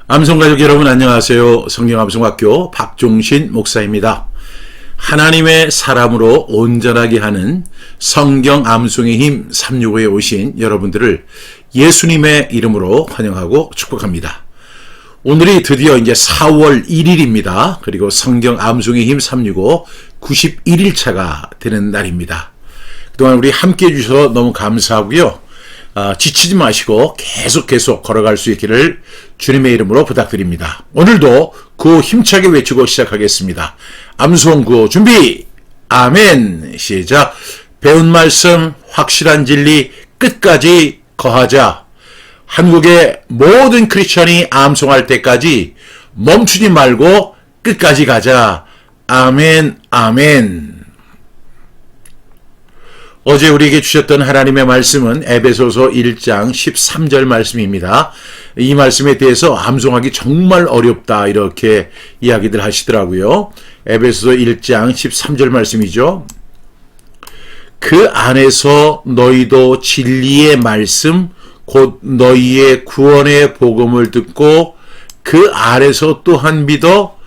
암송가족 여러분 안녕하세요. 성경암송학교 박종신 목사입니다. 하나님의 사람으로 온전하게 하는 성경 암송의 힘 365에 오신 여러분들을 예수님의 이름으로 환영하고 축복합니다. 오늘이 드디어 이제 4월 1일입니다. 그리고 성경 암송의 힘 365 91일차가 되는 날입니다. 그동안 우리 함께 해주셔서 너무 감사하고요. 지치지 마시고 계속 걸어갈 수 있기를 주님의 이름으로 부탁드립니다. 오늘도 구호 힘차게 외치고 시작하겠습니다. 암송 구호 준비! 아멘! 시작! 배운 말씀, 확실한 진리, 끝까지 거하자. 한국의 모든 크리스천이 암송할 때까지 멈추지 말고 끝까지 가자. 아멘, 아멘. 어제 우리에게 주셨던 하나님의 말씀은 에베소서 1장 13절 말씀입니다. 이 말씀에 대해서 암송하기 정말 어렵다 이렇게 이야기들 하시더라고요. 에베소서 1장 13절 말씀이죠. 그 안에서 너희도 진리의 말씀 곧 너희의 구원의 복음을 듣고 그 안에서 또한 믿어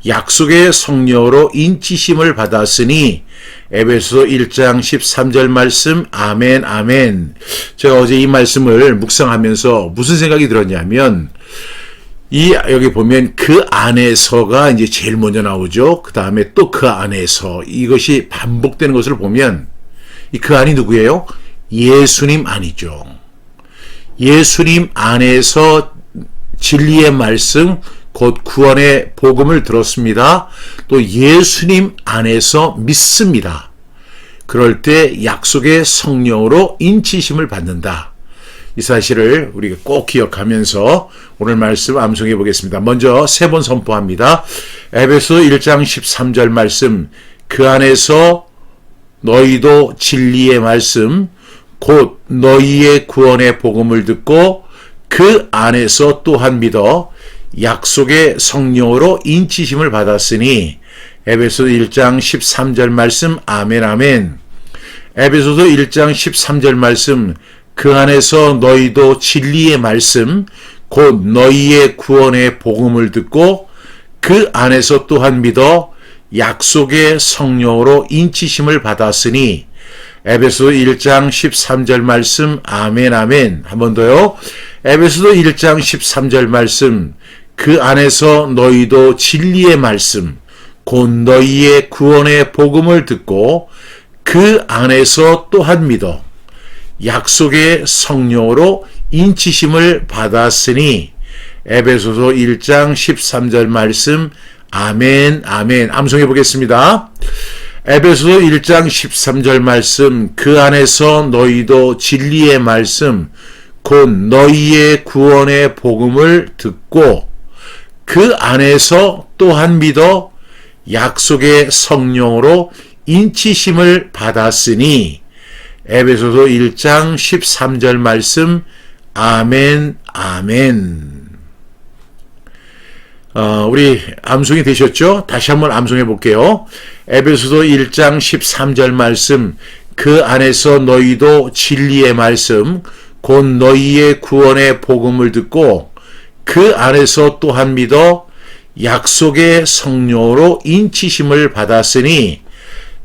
약속의 성령으로 인치심을 받았으니 에베소서 1장 13절 말씀 아멘 아멘. 제가 어제 이 말씀을 묵상하면서 무슨 생각이 들었냐면 여기 보면 그 안에서가 이제 제일 먼저 나오죠. 그 다음에 또 그 안에서 이것이 반복되는 것을 보면 그 안이 누구예요? 예수님 안이죠. 예수님 안에서 진리의 말씀 곧 구원의 복음을 들었습니다. 또 예수님 안에서 믿습니다. 그럴 때 약속의 성령으로 인치심을 받는다. 이 사실을 우리가 꼭 기억하면서 오늘 말씀 암송해 보겠습니다. 먼저 세 번 선포합니다. 에베소 1장 13절 말씀 그 안에서 너희도 진리의 말씀 곧 너희의 구원의 복음을 듣고 그 안에서 또한 믿어 약속의 성령으로 인치심을 받았으니 에베소 1장 13절 말씀 아멘 아멘. 에베소서 1장 13절 말씀 그 안에서 너희도 진리의 말씀 곧 너희의 구원의 복음을 듣고 그 안에서 또한 믿어 약속의 성령으로 인치심을 받았으니 에베소 1장 13절 말씀 아멘 아멘. 한 번 더요. 에베소서 1장 13절 말씀 그 안에서 너희도 진리의 말씀 곧 너희의 구원의 복음을 듣고 그 안에서 또한 믿어 약속의 성령으로 인치심을 받았으니 에베소서 1장 13절 말씀 아멘 아멘. 암송해 보겠습니다. 에베소서 1장 13절 말씀 그 안에서 너희도 진리의 말씀 곧 너희의 구원의 복음을 듣고 그 안에서 또한 믿어 약속의 성령으로 인치심을 받았으니 에베소서 1장 13절 말씀 아멘 아멘. 우리 암송이 되셨죠? 다시 한번 암송해 볼게요. 에베소서 1장 13절 말씀 그 안에서 너희도 진리의 말씀 곧 너희의 구원의 복음을 듣고 그 안에서 또한 믿어 약속의 성령으로 인치심을 받았으니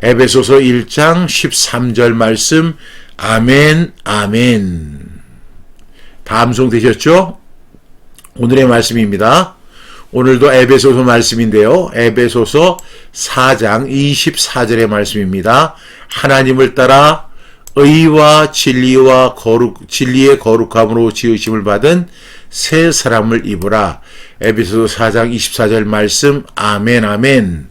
에베소서 1장 13절 말씀 아멘 아멘. 다 암송 되셨죠? 오늘의 말씀입니다. 오늘도 에베소서 말씀인데요. 에베소서 4장 24절의 말씀입니다. 하나님을 따라 의와 진리의 거룩함으로 지으심을 받은 새 사람을 입으라. 에베소서 4장 24절 말씀 아멘 아멘.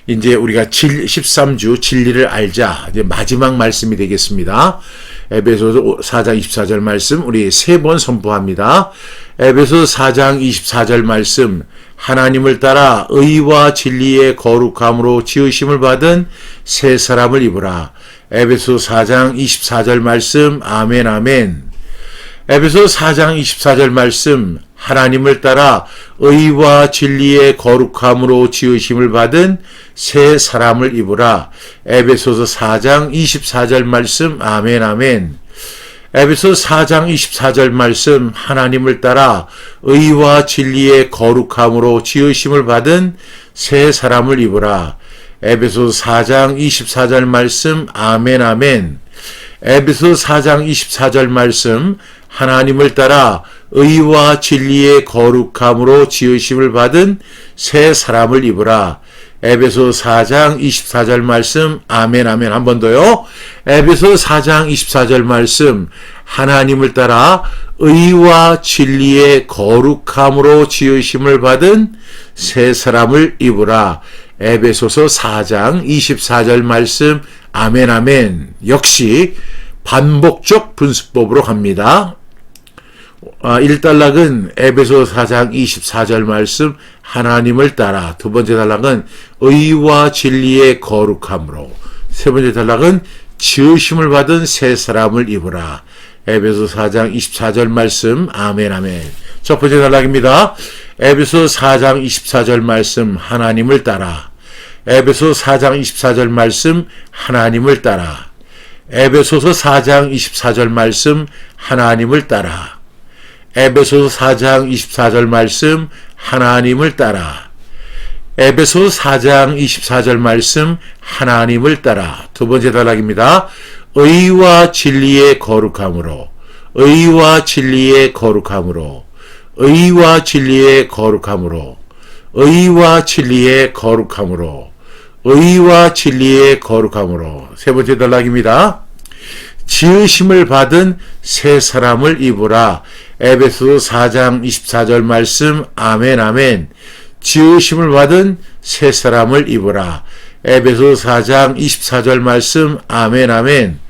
이제 우리가 13주 진리를 알자. 이제 마지막 말씀이 되겠습니다. 에베소서 4장 24절 말씀 우리 세 번 선포합니다. 에베소서 4장 24절 말씀 하나님을 따라 의와 진리의 거룩함으로 지으심을 받은 새 사람을 입으라. 에베소서 4장 24절 말씀 아멘 아멘. 에베소서 4장 24절 말씀 하나님을 따라 의와 진리의 거룩함으로 지으심을 받은 새 사람을 입으라. 에베소서 4장 24절 말씀 아멘 아멘. 에베소 4장 24절 말씀, 하나님을 따라 의와 진리의 거룩함으로 지으심을 받은 새 사람을 입으라. 에베소 4장 24절 말씀, 아멘 아멘. 에베소 4장 24절 말씀, 하나님을 따라 의와 진리의 거룩함으로 지으심을 받은 새 사람을 입으라. 에베소 4장 24절 말씀, 아멘 아멘. 한 번 더요. 에베소 4장 24절 말씀, 하나님을 따라 의와 진리의 거룩함으로 지으심을 받은 새 사람을 입으라. 에베소서 4장 24절 말씀, 아멘 아멘. 역시 반복적 분수법으로 갑니다. 1단락은 에베소 4장 24절 말씀, 하나님을 따라. 두 번째 단락은 의와 진리의 거룩함으로. 세 번째 단락은 지으심을 받은 새 사람을 입으라. 에베소 4장 24절 말씀, 아멘 아멘. 첫 번째 단락입니다. 에베소 4장 24절 말씀, 하나님을 따라. 에베소 4장 24절 말씀, 하나님을 따라. 에베소서 4장 24절 말씀, 하나님을 따라. 에베소 4장 24절 말씀, 하나님을 따라. 에베소 4장 24절 말씀, 하나님을 따라. 두 번째 단락입니다. 의와 진리의 거룩함으로. 의와 진리의 거룩함으로. 의와 진리의 거룩함으로. 의와 진리의 거룩함으로. 의와 진리의 거룩함으로. 세 번째 단락입니다. 지으심을 받은 새 사람을 입으라. 에베소 4장 24절 말씀, 아멘 아멘. 지으심을 받은 새 사람을 입으라. 에베소 4장 24절 말씀, 아멘 아멘.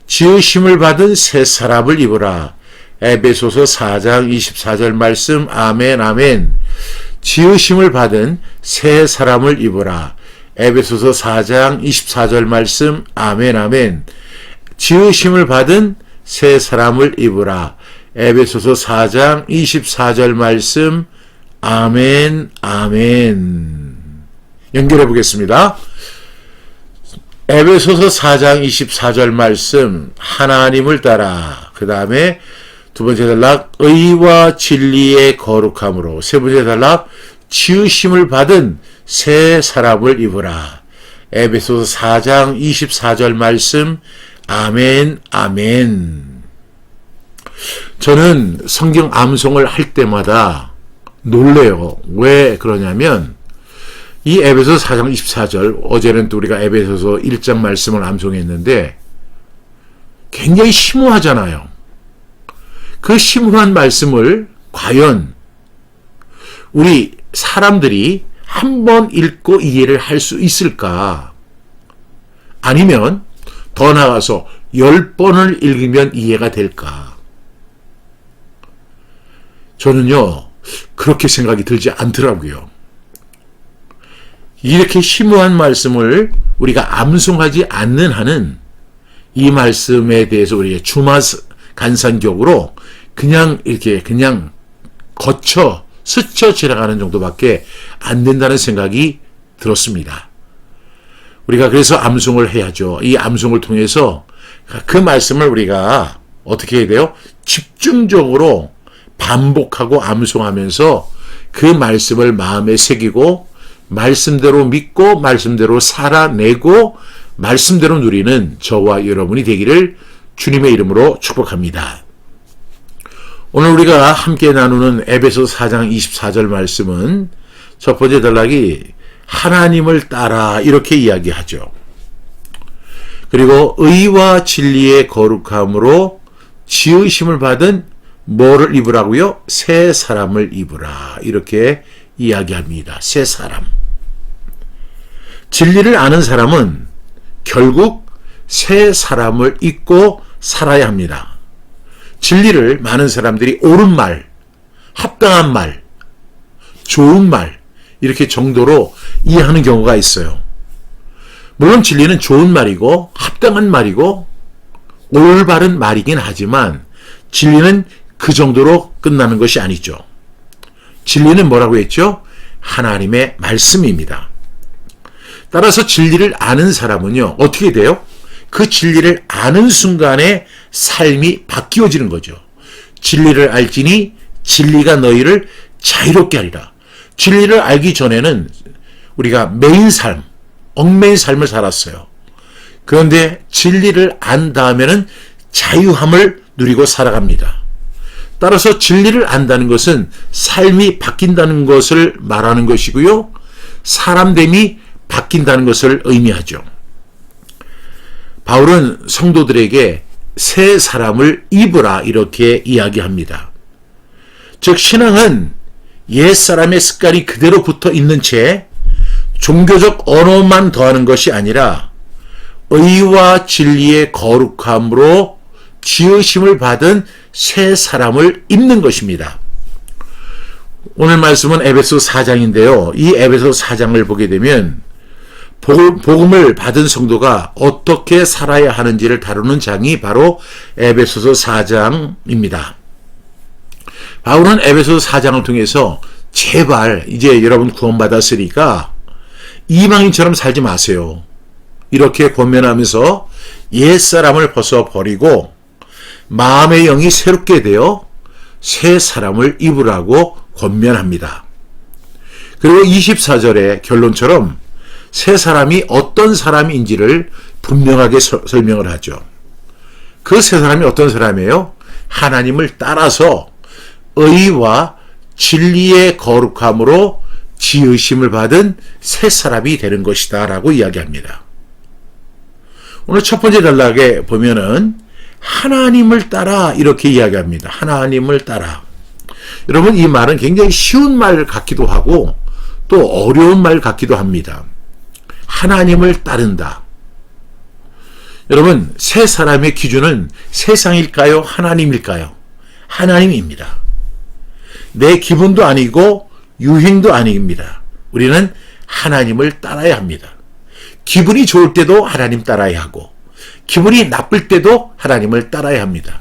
지으심을 받은 새 사람을 입으라. 에베소서 4장 24절 말씀, 아멘 아멘. 지으심을 받은 새 사람을 입으라. 에베소서 4장 24절 말씀, 아멘 아멘. 지으심을 받은 새 사람을 입으라. 에베소서 4장 24절 말씀, 아멘 아멘. 연결해 보겠습니다. 에베소서 4장 24절 말씀, 하나님을 따라. 그 다음에 두 번째 단락, 의와 진리의 거룩함으로. 세 번째 단락, 지으심을 받은 새 사람을 입으라. 에베소서 4장 24절 말씀, 아멘 아멘. 저는 성경 암송을 할 때마다 놀래요. 왜 그러냐면 이 에베소 4장 24절, 어제는 또 우리가 에베소서 1장 말씀을 암송했는데 굉장히 심오하잖아요. 그 심오한 말씀을 과연 우리 사람들이 한 번 읽고 이해를 할 수 있을까? 아니면 더 나아가서 10번을 읽으면 이해가 될까? 저는요, 그렇게 생각이 들지 않더라고요. 이렇게 심오한 말씀을 우리가 암송하지 않는 한은 이 말씀에 대해서 우리가 주마간산격으로 그냥 이렇게 그냥 거쳐 스쳐 지나가는 정도밖에 안 된다는 생각이 들었습니다. 우리가 그래서 암송을 해야죠. 이 암송을 통해서 그 말씀을 우리가 어떻게 해야 돼요? 집중적으로 반복하고 암송하면서 그 말씀을 마음에 새기고 말씀대로 믿고 말씀대로 살아내고 말씀대로 누리는 저와 여러분이 되기를 주님의 이름으로 축복합니다. 오늘 우리가 함께 나누는 에베소 4장 24절 말씀은 첫 번째 단락이 하나님을 따라 이렇게 이야기하죠. 그리고 의와 진리의 거룩함으로 지으심을 받은 뭐를 입으라고요? 새 사람을 입으라. 이렇게 이야기합니다. 새 사람. 진리를 아는 사람은 결국 새 사람을 입고 살아야 합니다. 진리를 많은 사람들이 옳은 말, 합당한 말, 좋은 말 이렇게 정도로 이해하는 경우가 있어요. 물론 진리는 좋은 말이고 합당한 말이고 올바른 말이긴 하지만 진리는 그 정도로 끝나는 것이 아니죠. 진리는 뭐라고 했죠? 하나님의 말씀입니다. 따라서 진리를 아는 사람은요, 어떻게 돼요? 그 진리를 아는 순간에 삶이 바뀌어지는 거죠. 진리를 알지니 진리가 너희를 자유롭게 하리라. 진리를 알기 전에는 우리가 매인 삶, 얽매인 삶을 살았어요. 그런데 진리를 안 다음에는 자유함을 누리고 살아갑니다. 따라서 진리를 안다는 것은 삶이 바뀐다는 것을 말하는 것이고요. 사람됨이 바뀐다는 것을 의미하죠. 바울은 성도들에게 새 사람을 입으라 이렇게 이야기합니다. 즉 신앙은 옛사람의 습관이 그대로 붙어 있는 채 종교적 언어만 더하는 것이 아니라 의와 진리의 거룩함으로 지으심을 받은 새 사람을 입는 것입니다. 오늘 말씀은 에베소 4장인데요. 이 에베소 4장을 보게 되면 복음을 받은 성도가 어떻게 살아야 하는지를 다루는 장이 바로 에베소서 4장입니다. 바울은 에베소 4장을 통해서 제발 이제 여러분 구원받았으니까 이방인처럼 살지 마세요. 이렇게 권면하면서 옛사람을 벗어버리고 마음의 영이 새롭게 되어 새 사람을 입으라고 권면합니다. 그리고 24절의 결론처럼 새 사람이 어떤 사람인지를 분명하게 설명을 하죠. 그 새 사람이 어떤 사람이에요? 하나님을 따라서 의와 진리의 거룩함으로 지으심을 받은 새 사람이 되는 것이다 라고 이야기합니다. 오늘 첫 번째 단락에 보면은 하나님을 따라 이렇게 이야기합니다. 하나님을 따라. 여러분 이 말은 굉장히 쉬운 말 같기도 하고 또 어려운 말 같기도 합니다. 하나님을 따른다. 여러분 새 사람의 기준은 세상일까요? 하나님일까요? 하나님입니다. 내 기분도 아니고 유행도 아닙니다. 우리는 하나님을 따라야 합니다. 기분이 좋을 때도 하나님 따라야 하고 기분이 나쁠 때도 하나님을 따라야 합니다.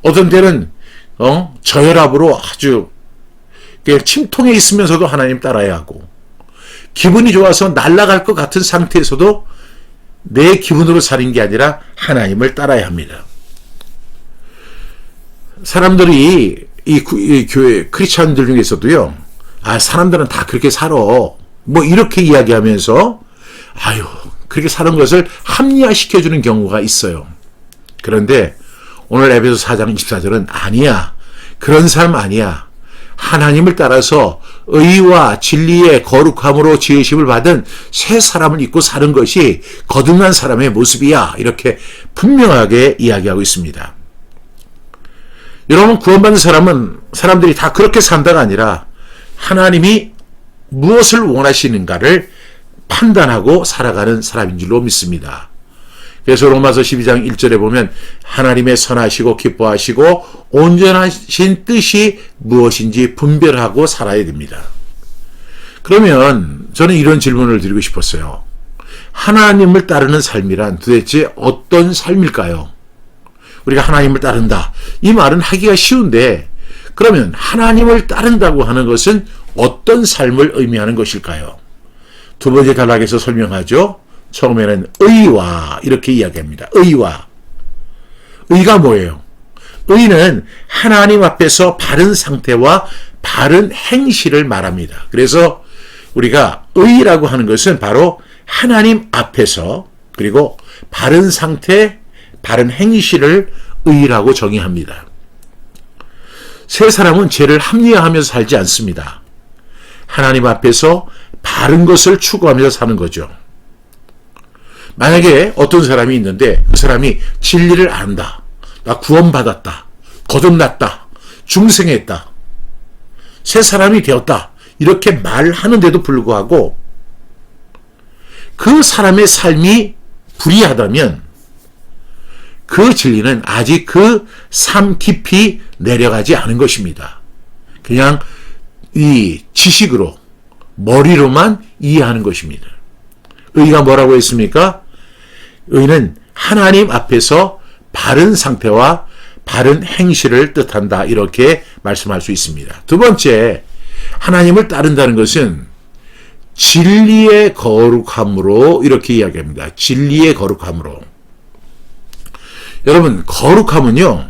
어떤 때는 저혈압으로 아주 침통해 있으면서도 하나님 따라야 하고 기분이 좋아서 날아갈 것 같은 상태에서도 내 기분으로 사는 게 아니라 하나님을 따라야 합니다. 사람들이 이 교회 크리스찬들 중에서도요. 사람들은 다 그렇게 살아. 뭐 이렇게 이야기하면서 그렇게 사는 것을 합리화시켜주는 경우가 있어요. 그런데 오늘 에베소 4장 24절은 아니야. 그런 사람 아니야. 하나님을 따라서 의와 진리의 거룩함으로 지으심을 받은 새 사람을 입고 사는 것이 거듭난 사람의 모습이야. 이렇게 분명하게 이야기하고 있습니다. 여러분 구원받은 사람들이 다 그렇게 산다가 아니라 하나님이 무엇을 원하시는가를 판단하고 살아가는 사람인 줄로 믿습니다. 그래서 로마서 12장 1절에 보면 하나님의 선하시고 기뻐하시고 온전하신 뜻이 무엇인지 분별하고 살아야 됩니다. 그러면 저는 이런 질문을 드리고 싶었어요. 하나님을 따르는 삶이란 도대체 어떤 삶일까요? 우리가 하나님을 따른다. 이 말은 하기가 쉬운데 그러면 하나님을 따른다고 하는 것은 어떤 삶을 의미하는 것일까요? 두 번째 단락에서 설명하죠. 처음에는 의와 이렇게 이야기합니다. 의와. 의가 뭐예요? 의는 하나님 앞에서 바른 상태와 바른 행실을 말합니다. 그래서 우리가 의라고 하는 것은 바로 하나님 앞에서 그리고 바른 상태, 바른 행실을 의라고 정의합니다. 새 사람은 죄를 합리화하면서 살지 않습니다. 하나님 앞에서 바른 것을 추구하면서 사는 거죠. 만약에 어떤 사람이 있는데 그 사람이 진리를 안다. 나 구원받았다. 거듭났다. 중생했다. 새 사람이 되었다. 이렇게 말하는데도 불구하고 그 사람의 삶이 불의하다면 그 진리는 아직 그 삶 깊이 내려가지 않은 것입니다. 그냥 이 지식으로 머리로만 이해하는 것입니다. 의가 뭐라고 했습니까? 의는 하나님 앞에서 바른 상태와 바른 행실을 뜻한다. 이렇게 말씀할 수 있습니다. 두 번째, 하나님을 따른다는 것은 진리의 거룩함으로 이렇게 이야기합니다. 진리의 거룩함으로. 여러분, 거룩함은요,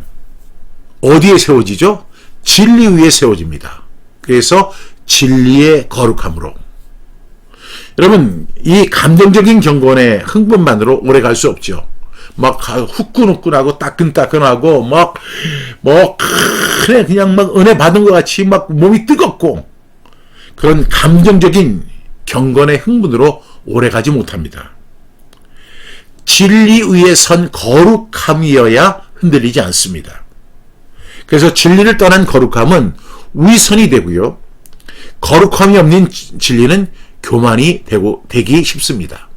어디에 세워지죠? 진리 위에 세워집니다. 그래서 진리의 거룩함으로. 여러분, 이 감정적인 경건의 흥분만으로 오래 갈 수 없죠. 막 후끈후끈하고 따끈따끈하고 그냥 막 은혜 받은 것 같이 막 몸이 뜨겁고 그런 감정적인 경건의 흥분으로 오래 가지 못합니다. 진리 위에 선 거룩함이어야 흔들리지 않습니다. 그래서 진리를 떠난 거룩함은 위선이 되고요. 거룩함이 없는 진리는 교만이 되기 쉽습니다.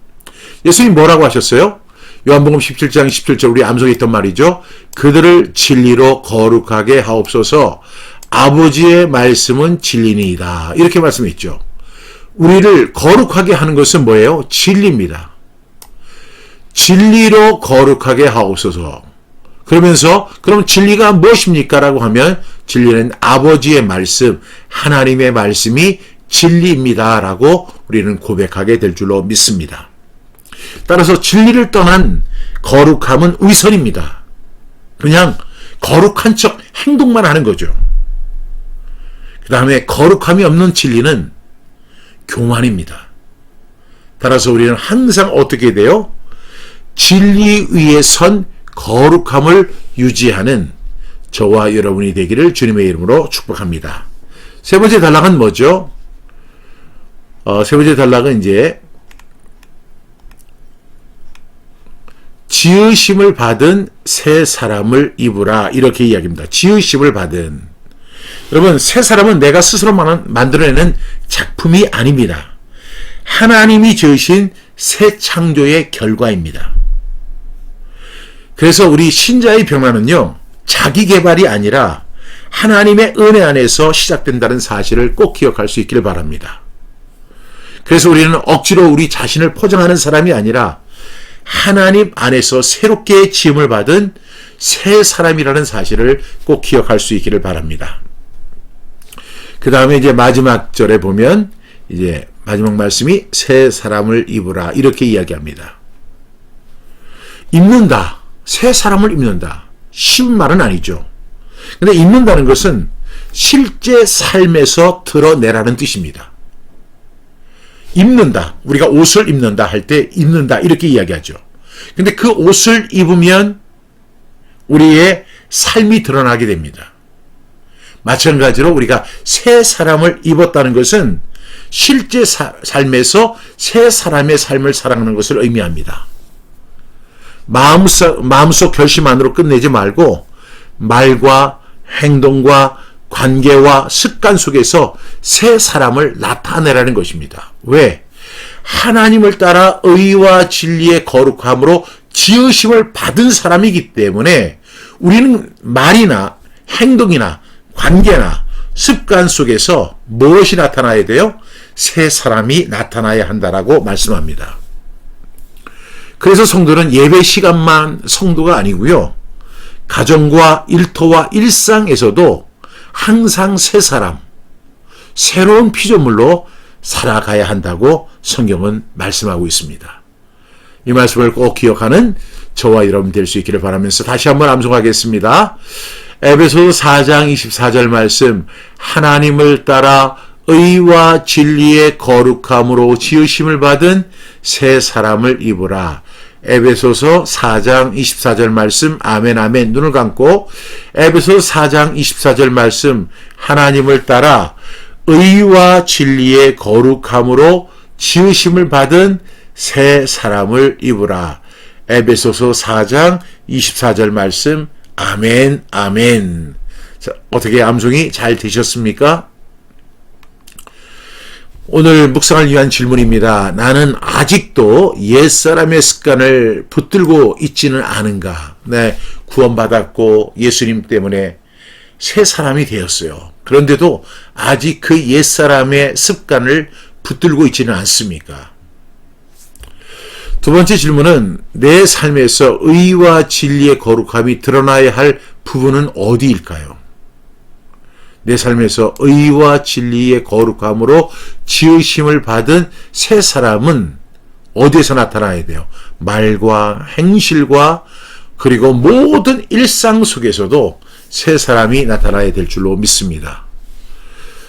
예수님 뭐라고 하셨어요? 요한복음 17장 17절 우리 암송에 있던 말이죠. 그들을 진리로 거룩하게 하옵소서. 아버지의 말씀은 진리니이다. 이렇게 말씀했죠. 우리를 거룩하게 하는 것은 뭐예요? 진리입니다. 진리로 거룩하게 하옵소서. 그러면서 그럼 진리가 무엇입니까? 라고 하면 진리는 아버지의 말씀, 하나님의 말씀이 진리입니다. 라고 우리는 고백하게 될 줄로 믿습니다. 따라서 진리를 떠난 거룩함은 위선입니다. 그냥 거룩한 척 행동만 하는 거죠. 그 다음에 거룩함이 없는 진리는 교만입니다. 따라서 우리는 항상 어떻게 돼요? 진리 위에 선 거룩함을 유지하는 저와 여러분이 되기를 주님의 이름으로 축복합니다. 세 번째 단락은 뭐죠? 세 번째 단락은 이제 지으심을 받은 새 사람을 입으라 이렇게 이야기합니다. 지으심을 받은. 여러분, 새 사람은 내가 스스로 만들어내는 작품이 아닙니다. 하나님이 지으신 새 창조의 결과입니다. 그래서 우리 신자의 변화는요, 자기 개발이 아니라 하나님의 은혜 안에서 시작된다는 사실을 꼭 기억할 수 있기를 바랍니다. 그래서 우리는 억지로 우리 자신을 포장하는 사람이 아니라 하나님 안에서 새롭게 지음을 받은 새 사람이라는 사실을 꼭 기억할 수 있기를 바랍니다. 그 다음에 이제 마지막 절에 보면 이제 마지막 말씀이 새 사람을 입으라 이렇게 이야기합니다. 입는다. 새 사람을 입는다. 쉬운 말은 아니죠. 근데 입는다는 것은 실제 삶에서 드러내라는 뜻입니다. 입는다. 우리가 옷을 입는다 할 때 입는다 이렇게 이야기하죠. 근데 그 옷을 입으면 우리의 삶이 드러나게 됩니다. 마찬가지로 우리가 새 사람을 입었다는 것은 실제 삶에서 새 사람의 삶을 살아가는 것을 의미합니다. 마음속 결심만으로 끝내지 말고 말과 행동과 관계와 습관 속에서 새 사람을 나타내라는 것입니다. 왜? 하나님을 따라 의와 진리의 거룩함으로 지으심을 받은 사람이기 때문에 우리는 말이나 행동이나 관계나 습관 속에서 무엇이 나타나야 돼요? 새 사람이 나타나야 한다라고 말씀합니다. 그래서 성도는 예배 시간만 성도가 아니고요. 가정과 일터와 일상에서도 항상 새 사람, 새로운 피조물로 살아가야 한다고 성경은 말씀하고 있습니다. 이 말씀을 꼭 기억하는 저와 여러분 될 수 있기를 바라면서 다시 한번 암송하겠습니다. 에베소서 4장 24절 말씀, 하나님을 따라 의와 진리의 거룩함으로 지으심을 받은 새 사람을 입으라. 에베소서 4장 24절 말씀, 아멘 아멘. 눈을 감고 에베소서 4장 24절 말씀, 하나님을 따라 의와 진리의 거룩함으로 지으심을 받은 새 사람을 입으라. 에베소서 4장 24절 말씀, 아멘 아멘. 자, 어떻게 암송이 잘 되셨습니까? 오늘 묵상을 위한 질문입니다. 나는 아직도 옛사람의 습관을 붙들고 있지는 않은가? 네, 구원받았고 예수님 때문에 새 사람이 되었어요. 그런데도 아직 그 옛사람의 습관을 붙들고 있지는 않습니까? 두 번째 질문은 내 삶에서 의와 진리의 거룩함이 드러나야 할 부분은 어디일까요? 내 삶에서 의와 진리의 거룩함으로 지으심을 받은 새 사람은 어디에서 나타나야 돼요? 말과 행실과 그리고 모든 일상 속에서도 새 사람이 나타나야 될 줄로 믿습니다.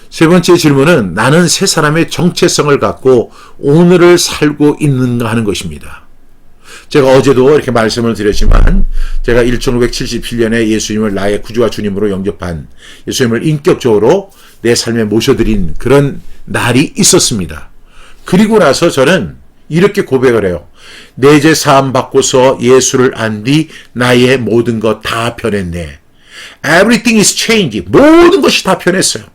세 번째 질문은 나는 새 사람의 정체성을 갖고 오늘을 살고 있는가 하는 것입니다. 제가 어제도 이렇게 말씀을 드렸지만 제가 1977년에 예수님을 나의 구주와 주님으로 영접한 예수님을 인격적으로 내 삶에 모셔드린 그런 날이 있었습니다. 그리고 나서 저는 이렇게 고백을 해요. 내 죄 사함 받고서 예수를 안 뒤 나의 모든 것 다 변했네. Everything is changed. 모든 것이 다 변했어요.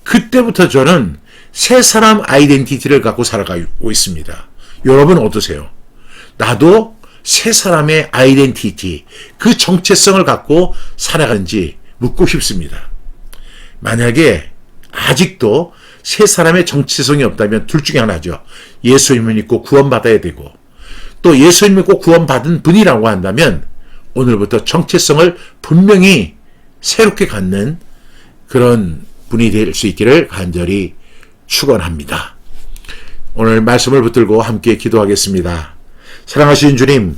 그때부터 저는 새 사람 아이덴티티를 갖고 살아가고 있습니다. 여러분 어떠세요? 나도 새 사람의 아이덴티티, 그 정체성을 갖고 살아가는지 묻고 싶습니다. 만약에 아직도 새 사람의 정체성이 없다면 둘 중에 하나죠. 예수님을 믿고 구원받아야 되고 또 예수님을 믿고 구원받은 분이라고 한다면 오늘부터 정체성을 분명히 새롭게 갖는 그런 분이 될 수 있기를 간절히 축원합니다. 오늘 말씀을 붙들고 함께 기도하겠습니다. 사랑하신 주님,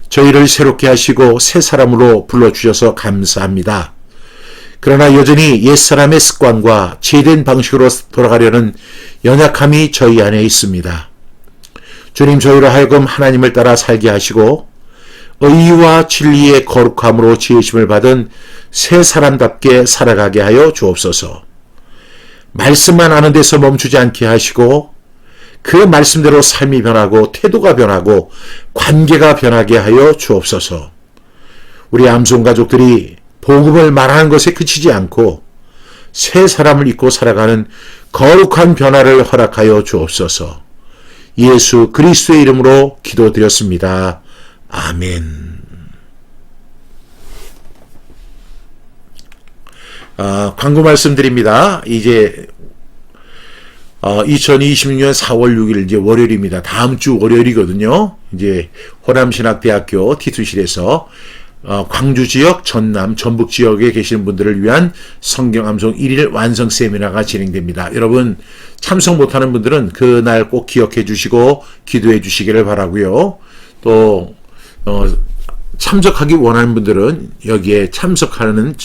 저희를 새롭게 하시고 새 사람으로 불러주셔서 감사합니다. 그러나 여전히 옛사람의 습관과 죄된 방식으로 돌아가려는 연약함이 저희 안에 있습니다. 주님, 저희로 하여금 하나님을 따라 살게 하시고 의와 진리의 거룩함으로 지으심을 받은 새 사람답게 살아가게 하여 주옵소서. 말씀만 아는 데서 멈추지 않게 하시고 그 말씀대로 삶이 변하고 태도가 변하고 관계가 변하게 하여 주옵소서. 우리 암송 가족들이 복음을 말하는 것에 그치지 않고 새 사람을 입고 살아가는 거룩한 변화를 허락하여 주옵소서. 예수 그리스도의 이름으로 기도드렸습니다. 아멘. 광고 말씀드립니다. 이제 2026년 4월 6일 이제 월요일입니다. 다음 주 월요일이거든요. 이제 호남신학대학교 T2실에서 광주 지역, 전남, 전북 지역에 계시는 분들을 위한 성경 암송 1일 완성 세미나가 진행됩니다. 여러분 참석 못하는 분들은 그날 꼭 기억해 주시고 기도해 주시기를 바라고요. 또 참석하기 원하는 분들은 여기에 참석하는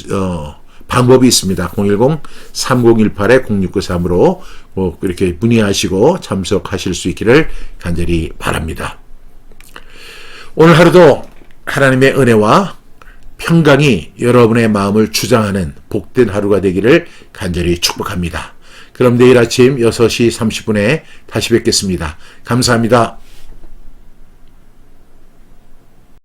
방법이 있습니다. 010-3018-0693으로 이렇게 문의하시고 참석하실 수 있기를 간절히 바랍니다. 오늘 하루도 하나님의 은혜와 평강이 여러분의 마음을 주장하는 복된 하루가 되기를 간절히 축복합니다. 그럼 내일 아침 6시 30분에 다시 뵙겠습니다. 감사합니다.